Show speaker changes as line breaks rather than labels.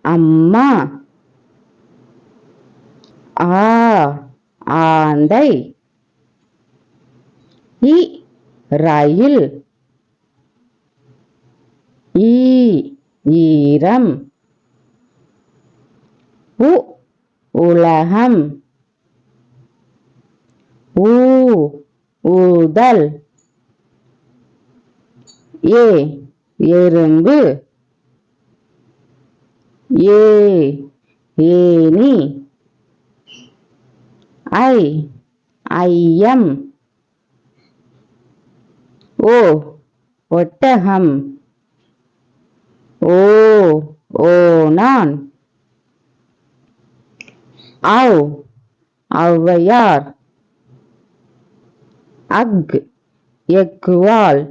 அம்மா. ஆ ஆந்தை. இ ரயில். ஈ ஈரம். உ உலகம். ஊ ஊதல். ஏ எறும்பு. ஏ ஏனி. ஐ ஐயம். ஓ ஒட்டகம். ஓ ஓநான். ஔ ஔவையார். அக் எக்குவால்.